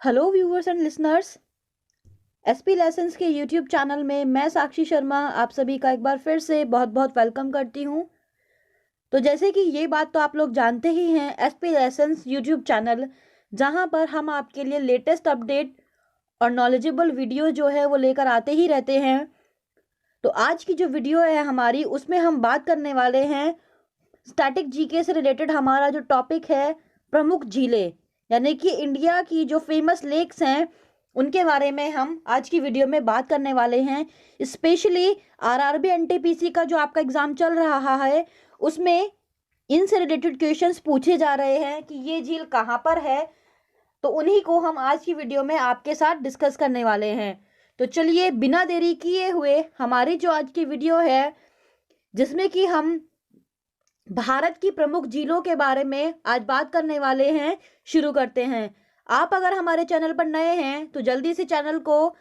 Hello viewers and listeners, SP lessons के YouTube channel में मैं साक्षी शर्मा आप सभी का एक बार फिर से बहुत बहुत वेलकम करती हूं। तो जैसे कि ये बात तो आप लोग जानते ही हैं, एसपी लेसन्स यूट्यूब चैनल जहां पर हम आपके लिए लेटेस्ट अपडेट और नॉलेजेबल वीडियो जो है वो लेकर आते ही रहते हैं। तो आज की जो वीडियो है हमारी, उसमें हम बात करने वाले हैं स्टैटिक जीके से रिलेटेड। हमारा जो टॉपिक है प्रमुख झीलें, यानी कि इंडिया की जो फेमस लेक्स हैं उनके बारे में हम आज की वीडियो में बात करने वाले हैं। स्पेशली आरआरबी एनटीपीसी का जो आपका एग्जाम चल रहा है उसमें इनसे रिलेटेड क्वेश्चंस पूछे जा रहे हैं कि ये झील कहाँ पर है। तो उन्हीं को हम आज की वीडियो में आपके साथ डिस्कस करने वाले हैं। तो चलिए बिना देरी किए हुए हमारी जो आज की वीडियो है, जिसमें कि हम भारत की प्रमुख झीलों के बारे में आज बात करने वाले हैं, शुरू करते हैं। आप अगर हमारे चैनल पर नए हैं तो जल्दी से चैनल को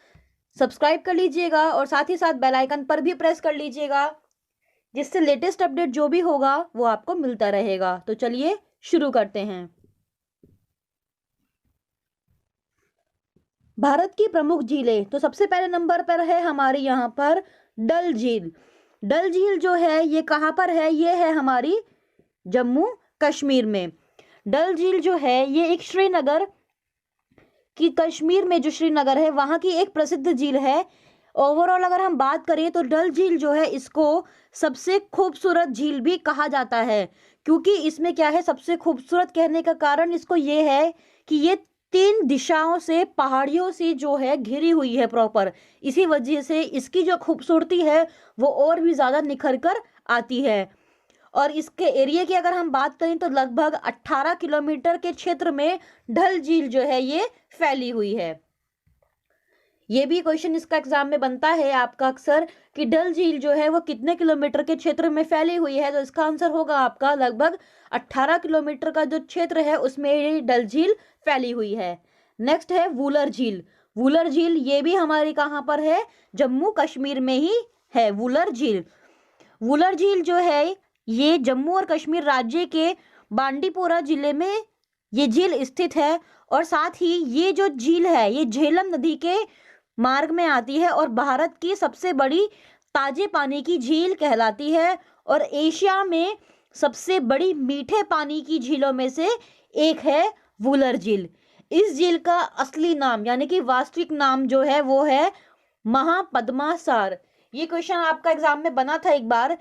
सब्सक्राइब कर लीजिएगा और साथ ही साथ बेल आइकन पर भी प्रेस कर लीजिएगा, जिससे लेटेस्ट अपडेट जो भी होगा वो आपको मिलता रहेगा। तो चलिए शुरू करते हैं। भारत की प्रमुख झीलें, तो सबसे पहले नंबर पर है हमारी यहाँ पर डल झील। डल झील जो है ये कहाँ पर है? ये है हमारी जम्मू कश्मीर में। डल झील जो है ये एक श्रीनगर की, कश्मीर में जो श्रीनगर है वहां की एक प्रसिद्ध झील है। ओवरऑल अगर हम बात करें तो डल झील जो है इसको सबसे खूबसूरत झील भी कहा जाता है, क्योंकि इसमें क्या है, सबसे खूबसूरत कहने का कारण इसको ये है कि ये 3 दिशाओं से पहाड़ियों से जो है घिरी हुई है प्रॉपर। इसी वजह से इसकी जो खूबसूरती है वो और भी ज्यादा निखर कर आती है। और इसके एरिया की अगर हम बात करें तो लगभग 18 किलोमीटर के क्षेत्र में डल झील जो है ये फैली हुई है। ये भी क्वेश्चन इसका एग्जाम में बनता है आपका अक्सर कि डल झील जो है वो कितने किलोमीटर के क्षेत्र में फैली हुई है। तो इसका आंसर होगा आपका लगभग 18 किलोमीटर का जो क्षेत्र है उसमें ये डल झील फैली हुई है। नेक्स्ट है वुलर झील। वुलर झील ये भी हमारी कहाँ पर है? जम्मू कश्मीर में ही है वुलर झील। वुलर झील जो है ये जम्मू और कश्मीर राज्य के बांडीपोरा जिले में ये झील स्थित है। और साथ ही ये जो झील है ये झेलम नदी के मार्ग में आती है और भारत की सबसे बड़ी ताजे पानी की झील कहलाती है और एशिया में सबसे बड़ी मीठे पानी की झीलों में से एक है वुलर झील। इस झील का असली नाम यानी कि वास्तविक नाम जो है वो है महापद्मासार। ये क्वेश्चन आपका एग्जाम में बना था एक बार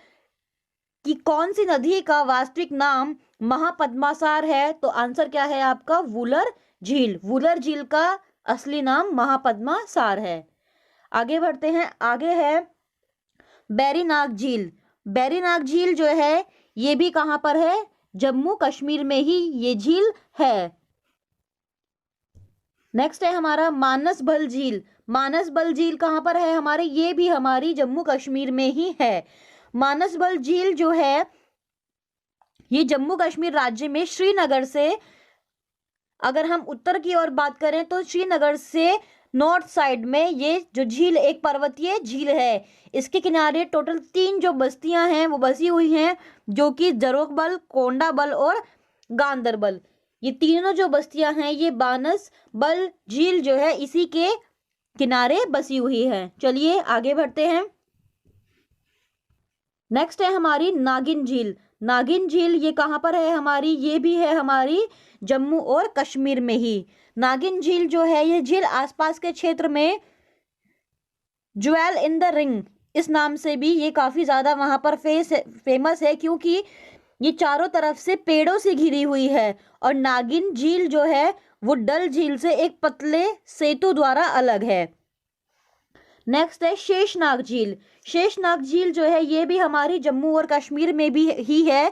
कि कौन सी नदी का वास्तविक नाम महापद्मासार है। तो आंसर क्या है आपका? वुलर झील। वुलर झील का असली नाम महापद्मासार है। आगे बढ़ते हैं। आगे है बैरीनाग झील। बैरीनाग झील जो है ये भी कहां पर है? जम्मू कश्मीर में ही ये झील है। नेक्स्ट है हमारा मानसबल झील। मानसबल झील कहां पर है हमारे? ये भी हमारी जम्मू कश्मीर में ही है। मानसबल झील जो है ये जम्मू कश्मीर राज्य में श्रीनगर से, अगर हम उत्तर की ओर बात करें तो श्रीनगर से नॉर्थ साइड में ये जो झील एक पर्वतीय झील है। इसके किनारे टोटल 3 जो बस्तियां हैं वो बसी हुई हैं, जो कि जरोकबल, कोंडाबल और गांदरबल। ये तीनों जो बस्तियां हैं ये बानसबल झील जो है इसी के किनारे बसी हुई है। चलिए आगे बढ़ते हैं। नेक्स्ट है हमारी नागिन झील। नागिन झील ये कहां पर है हमारी? ये भी है हमारी जम्मू और कश्मीर में ही। नागिन झील जो है ये झील आसपास के क्षेत्र में ज्वेल इन द रिंग इस नाम से भी ये काफी ज्यादा वहां पर फेमस है, क्योंकि ये चारों तरफ से पेड़ों से घिरी हुई है। और नागिन झील जो है वो डल झील से एक पतले सेतु द्वारा अलग है। नेक्स्ट है शेषनाग झील। शेषनाग झील जो है ये भी हमारी जम्मू और कश्मीर में भी ही है।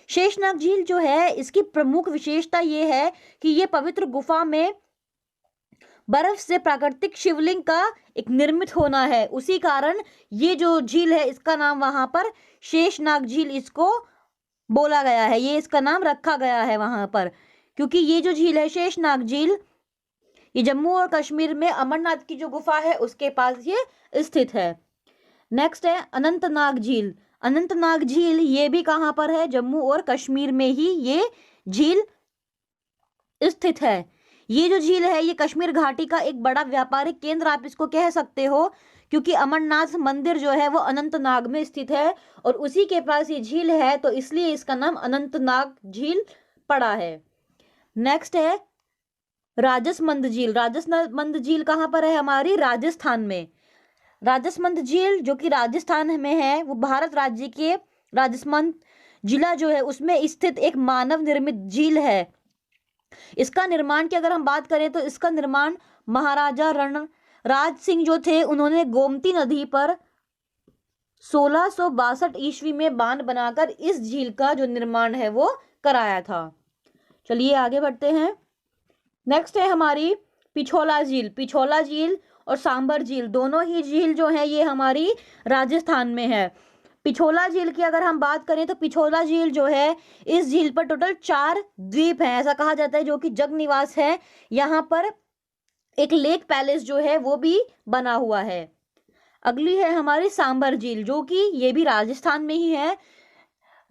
शेषनाग झील जो है इसकी प्रमुख विशेषता ये है कि ये पवित्र गुफा में बर्फ से प्राकृतिक शिवलिंग का एक निर्मित होना है। उसी कारण ये जो झील है इसका नाम वहां पर शेषनाग झील इसको बोला गया है, ये इसका नाम रखा गया है वहां पर, क्योंकि ये जो झील है शेषनाग झील ये जम्मू और कश्मीर में अमरनाथ की जो गुफा है उसके पास ये स्थित है। नेक्स्ट है अनंतनाग झील। अनंतनाग झील ये भी कहां पर है? जम्मू और कश्मीर में ही ये झील स्थित है। ये जो झील है ये कश्मीर घाटी का एक बड़ा व्यापारिक केंद्र आप इसको कह सकते हो, क्योंकि अमरनाथ मंदिर जो है वो अनंतनाग में स्थित है और उसी के पास ये झील है, तो इसलिए इसका नाम अनंतनाग झील पड़ा है। नेक्स्ट है राजसमंद झील। राजसमंद झील कहाँ पर है? हमारी राजस्थान में। राजसमंद झील जो कि राजस्थान में है, वो भारत राज्य के राजसमंद जिला जो है उसमें स्थित एक मानव निर्मित झील है। इसका निर्माण की अगर हम बात करें तो इसका निर्माण महाराजा रणराज सिंह जो थे उन्होंने गोमती नदी पर 1662 ईस्वी में बांध बनाकर इस झील का जो निर्माण है वो कराया था। चलिए आगे बढ़ते हैं। नेक्स्ट है हमारी पिछोला झील। पिछोला झील और सांबर झील, दोनों ही झील जो है ये हमारी राजस्थान में है। पिछोला झील की अगर हम बात करें तो पिछोला झील जो है, इस झील पर टोटल 4 द्वीप हैं ऐसा कहा जाता है, जो कि जग निवास है। यहाँ पर एक लेक पैलेस जो है वो भी बना हुआ है। अगली है हमारी सांबर झील, जो कि ये भी राजस्थान में ही है।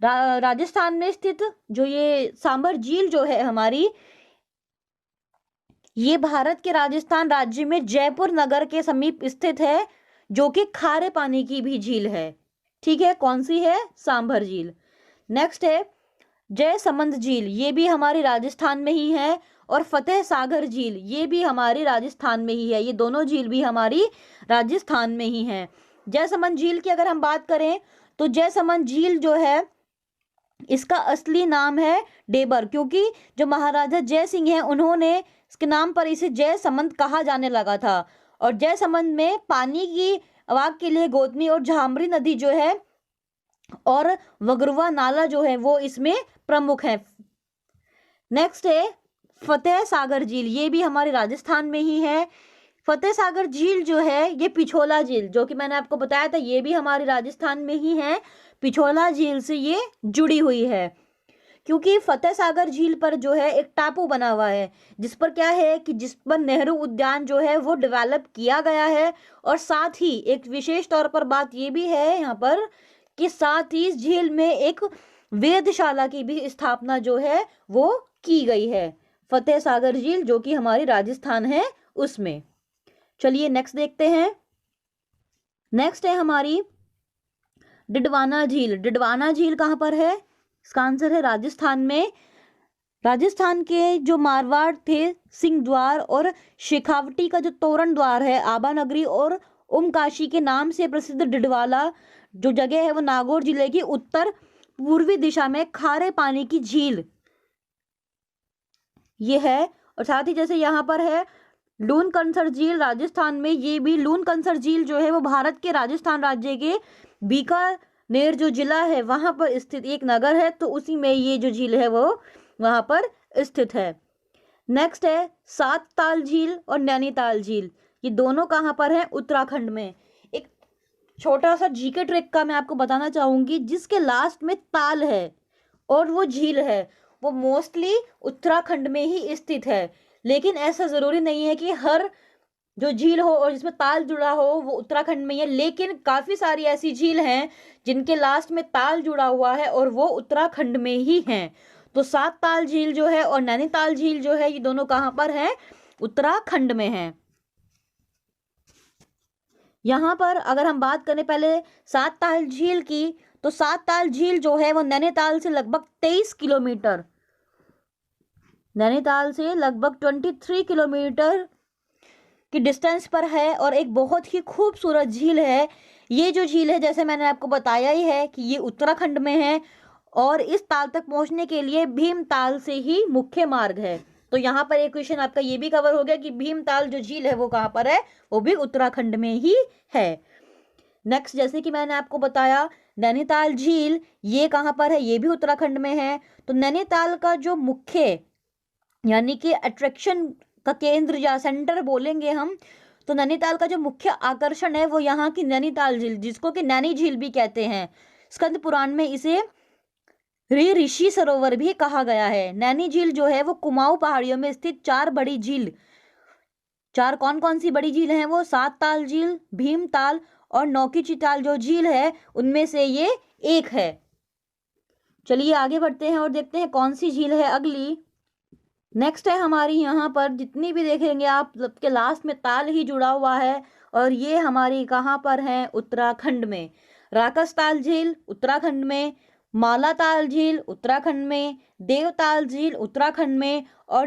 राजस्थान में स्थित जो ये सांबर झील जो है हमारी, ये भारत के राजस्थान राज्य में जयपुर नगर के समीप स्थित है, जो कि खारे पानी की भी झील है। ठीक है, कौन सी है? सांभर झील। नेक्स्ट है जयसमंद झील, ये भी हमारी राजस्थान में ही है। और फतेह सागर झील, ये भी हमारी राजस्थान में ही है। ये दोनों झील भी हमारी राजस्थान में ही हैं। जयसमंद झील की अगर हम बात करें तो जयसमंद झील जो है इसका असली नाम है डेबर, क्योंकि जो महाराजा जय सिंह हैं उन्होंने इसके नाम पर इसे जयसमंद कहा जाने लगा था। और जयसमंद में पानी की अवाक के लिए गोतमी और झामरी नदी जो है और वगरुआ नाला जो है वो इसमें प्रमुख है। नेक्स्ट है फतेह सागर झील, ये भी हमारे राजस्थान में ही है। फतेह सागर झील जो है ये पिछोला झील, जो कि मैंने आपको बताया था, ये भी हमारे राजस्थान में ही है। पिछोला झील से ये जुड़ी हुई है, क्योंकि फतेह सागर झील पर जो है एक टापू बना हुआ है, जिस पर क्या है कि जिस पर नेहरू उद्यान जो है वो डेवलप किया गया है। और साथ ही एक विशेष तौर पर बात ये भी है यहाँ पर कि साथ ही इस झील में एक वेधशाला की भी स्थापना जो है वो की गई है। फतेह सागर झील जो कि हमारी राजस्थान है उसमें। चलिए नेक्स्ट देखते हैं। नेक्स्ट है हमारी डिडवाना झील। डिडवाना झील कहाँ पर है? इसका आंसर है राजस्थान में। राजस्थान के जो मारवाड़ थे सिंह द्वार और शेखावटी का जो तोरण द्वार है, आबा नगरी और ओमकाशी के नाम से प्रसिद्ध डिडवाला जो जगह है वो नागौर जिले की उत्तर पूर्वी दिशा में खारे पानी की झील ये है। और साथ ही जैसे यहाँ पर है लूनकनसर झील राजस्थान में, ये भी लूनकनसर झील जो है वो भारत के राजस्थान राज्य के बीकानेर जो जिला है वहां पर स्थित एक नगर है, तो उसी में ये जो झील है वो वहां पर स्थित है। नेक्स्ट है सात ताल झील और नैनीताल झील, ये दोनों कहाँ पर है? उत्तराखंड में। एक छोटा सा जीके ट्रिक का मैं आपको बताना चाहूंगी, जिसके लास्ट में ताल है और वो झील है वो मोस्टली उत्तराखंड में ही स्थित है। लेकिन ऐसा जरूरी नहीं है कि हर जो झील हो और जिसमें ताल जुड़ा हो वो उत्तराखंड में ही है, लेकिन काफी सारी ऐसी झील हैं जिनके लास्ट में ताल जुड़ा हुआ है और वो उत्तराखंड में ही हैं। तो सात ताल झील जो है और नैनीताल झील जो है ये दोनों कहाँ पर है? उत्तराखंड में है। यहाँ पर अगर हम बात करें पहले सात ताल झील की, तो सात ताल झील जो है वो नैनीताल से लगभग 23 किलोमीटर, नैनीताल से लगभग 23 किलोमीटर की डिस्टेंस पर है और एक बहुत ही खूबसूरत झील है। ये जो झील है जैसे मैंने आपको बताया ही है कि ये उत्तराखंड में है और इस ताल तक पहुंचने के लिए भीमताल से ही मुख्य मार्ग है। तो यहाँ पर एक क्वेश्चन आपका ये भी कवर हो गया कि भीमताल जो झील है वो कहाँ पर है? वो भी उत्तराखंड में ही है। नेक्स्ट जैसे कि मैंने आपको बताया नैनीताल झील ये कहाँ पर है? ये भी उत्तराखंड में है। तो नैनीताल का जो मुख्य यानी कि अट्रैक्शन का केंद्र या सेंटर बोलेंगे हम, तो नैनीताल का जो मुख्य आकर्षण है वो यहाँ की नैनीताल झील, जिसको कि नैनी झील भी कहते हैं। स्कंद पुराण में इसे ऋषि सरोवर भी कहा गया है। नैनी झील जो है वो कुमाऊं पहाड़ियों में स्थित 4 बड़ी झील, 4 कौन कौन सी बड़ी झील हैं वो? सात ताल झील, भीमताल और नौकी चिताल जो झील है उनमें से ये एक है। चलिए आगे बढ़ते हैं और देखते हैं कौन सी झील है अगली। नेक्स्ट है हमारी यहाँ पर जितनी भी देखेंगे आप सबके लास्ट में ताल ही जुड़ा हुआ है, और ये हमारी कहाँ पर है, उत्तराखंड में। राकसताल झील उत्तराखंड में, मालाताल झील उत्तराखंड में, देवताल झील उत्तराखंड में, और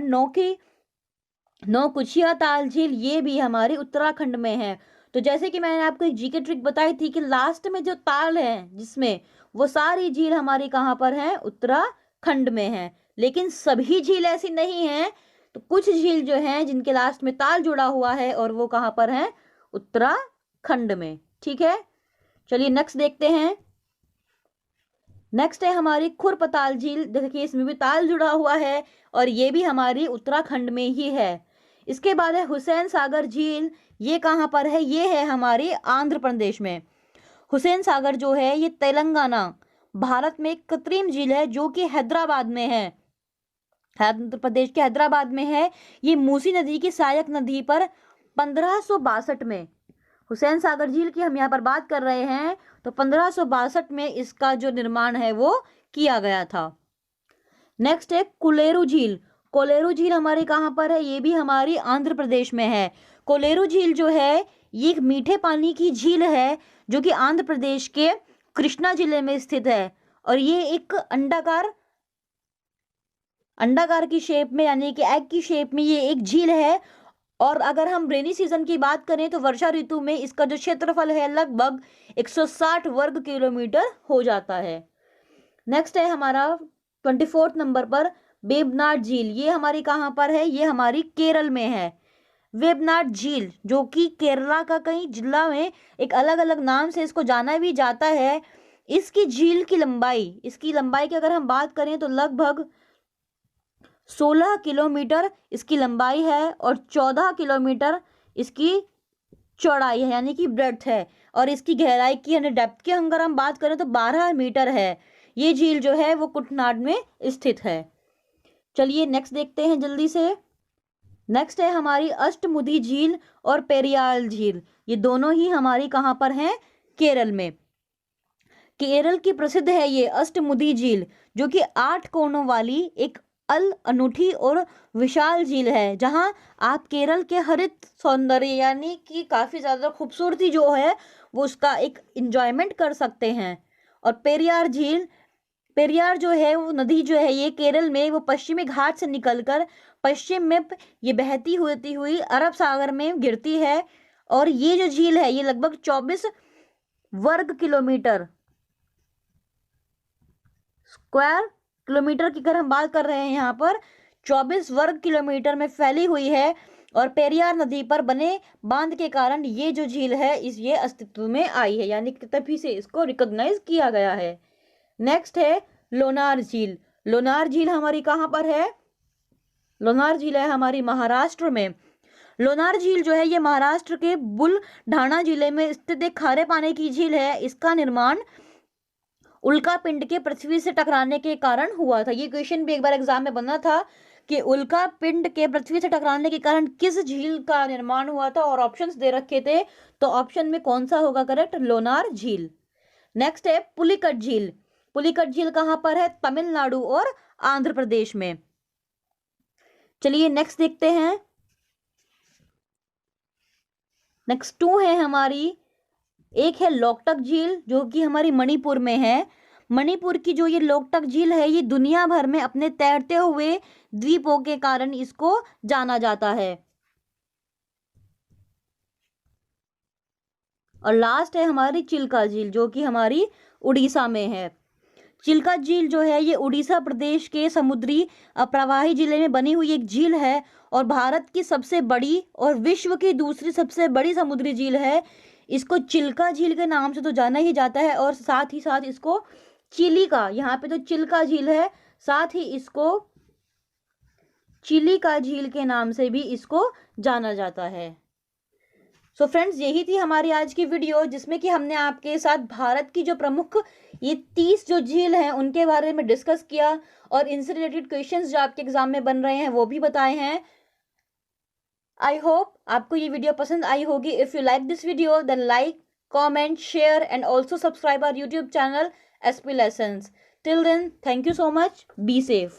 नौकुचिया ताल झील ये भी हमारी उत्तराखंड में है। तो जैसे कि मैंने आपको एक जीके ट्रिक बताई थी कि लास्ट में जो ताल है जिसमें, वो सारी झील हमारी कहाँ पर है, उत्तराखंड में है। लेकिन सभी झील ऐसी नहीं है, तो कुछ झील जो हैं जिनके लास्ट में ताल जुड़ा हुआ है, और वो कहाँ पर है, उत्तराखंड में। ठीक है, चलिए नेक्स्ट देखते हैं। नेक्स्ट है हमारी खुरपताल झील। देखिए इसमें भी ताल जुड़ा हुआ है, और ये भी हमारी उत्तराखंड में ही है। इसके बाद है हुसैन सागर झील। ये कहाँ पर है, ये है हमारी आंध्र प्रदेश में। हुसैन सागर जो है ये तेलंगाना भारत में एक कृत्रिम झील है जो कि हैदराबाद में है, आंध्र प्रदेश के हैदराबाद में है। ये मूसी नदी की सहायक नदी पर 1562 में, हुसैन सागर झील की हम यहाँ पर बात कर रहे हैं, तो 1562 में इसका जो निर्माण है वो किया गया था। नेक्स्ट है कोलेरू झील। कोलेरू झील हमारी कहाँ पर है, ये भी हमारी आंध्र प्रदेश में है। कोलेरू झील जो है ये एक मीठे पानी की झील है जो कि आंध्र प्रदेश के कृष्णा जिले में स्थित है, और ये एक अंडाकार की शेप में, यानी कि एग की शेप में ये एक झील है। और अगर हम रेनी सीजन की बात करें तो वर्षा ऋतु में इसका जो क्षेत्रफल है लगभग 160 वर्ग किलोमीटर हो जाता है। नेक्स्ट है हमारा 24 नंबर पर वेबनाड झील। ये हमारी कहाँ पर है, ये हमारी केरल में है। वेबनाड झील जो कि केरला का कई जिला में एक अलग अलग नाम से इसको जाना भी जाता है। इसकी झील की लंबाई, इसकी लंबाई की अगर हम बात करें तो लगभग 16 किलोमीटर इसकी लंबाई है, और 14 किलोमीटर इसकी चौड़ाई है, यानी कि ब्रेड्थ है। और इसकी गहराई की यानी डेप्थ की अगर हम बात करें तो 12 मीटर है। ये झील जो है वो कुटनाड में स्थित है। चलिए नेक्स्ट देखते हैं जल्दी से। नेक्स्ट है हमारी अष्टमुदी झील और पेरियार झील। ये दोनों ही हमारी कहाँ पर हैं, केरल में। केरल की प्रसिद्ध है ये अष्टमुदी झील जो कि 8 कोनों वाली एक अनूठी और विशाल झील है, जहां आप केरल के हरित सौंदर्य यानी कि काफी ज्यादा खूबसूरती जो है वो उसका एक एंजॉयमेंट कर सकते हैं। और पेरियार झील, पेरियार जो है वो नदी जो है ये केरल में वो पश्चिमी घाट से निकलकर पश्चिम में ये बहती हुई अरब सागर में गिरती है। और ये जो झील है ये लगभग 24 वर्ग किलोमीटर स्क्वायर किलोमीटर की अगर हम बात कर रहे हैं, यहाँ पर 24 वर्ग किलोमीटर में फैली हुई है। और पेरियार नदी पर बने बांध के कारण ये जो झील है ये अस्तित्व में आई है, यानी कि तभी से इसको रिकॉग्नाइज किया गया है। नेक्स्ट है लोनार झील। लोनार झील हमारी कहाँ पर है, लोनार झील है हमारी महाराष्ट्र में। लोनार झील जो है ये महाराष्ट्र के बुलढाणा जिले में स्थित एक खारे पानी की झील है। इसका निर्माण उल्का पिंड के पृथ्वी से टकराने के कारण हुआ था। ये क्वेश्चन भी एक बार एग्जाम में बना था कि उल्का पिंड के पृथ्वी से टकराने के कारण किस झील का निर्माण हुआ था, और ऑप्शंस दे रखे थे, तो ऑप्शन में कौन सा होगा करेक्ट, लोनार झील। नेक्स्ट है पुलिकट झील। पुलिकट झील कहाँ पर है, तमिलनाडु और आंध्र प्रदेश में। चलिए नेक्स्ट देखते हैं। नेक्स्ट 2 है हमारी, एक है लोकटक झील जो कि हमारी मणिपुर में है। मणिपुर की जो ये लोकटक झील है ये दुनिया भर में अपने तैरते हुए द्वीपों के कारण इसको जाना जाता है। और लास्ट है हमारी चिल्का झील जो कि हमारी उड़ीसा में है। चिल्का झील जो है ये उड़ीसा प्रदेश के समुद्री प्रवाही जिले में बनी हुई एक झील है, और भारत की सबसे बड़ी और विश्व की दूसरी सबसे बड़ी समुद्री झील है। इसको चिल्का झील के नाम से तो जाना ही जाता है, और साथ ही साथ इसको चिलिका, यहाँ पे तो चिल्का झील है, साथ ही इसको चिलिका झील के नाम से भी इसको जाना जाता है। सो फ्रेंड्स यही थी हमारी आज की वीडियो, जिसमें कि हमने आपके साथ भारत की जो प्रमुख ये 30 जो झील हैं उनके बारे में डिस्कस किया, और इनसे रिलेटेड क्वेश्चंस जो आपके एग्जाम में बन रहे हैं वो भी बताए हैं। आई होप आपको ये वीडियो पसंद आई होगी। If you like this video then like, comment, share and also subscribe our YouTube channel SP Lessons. Till then, thank you so much. Be safe.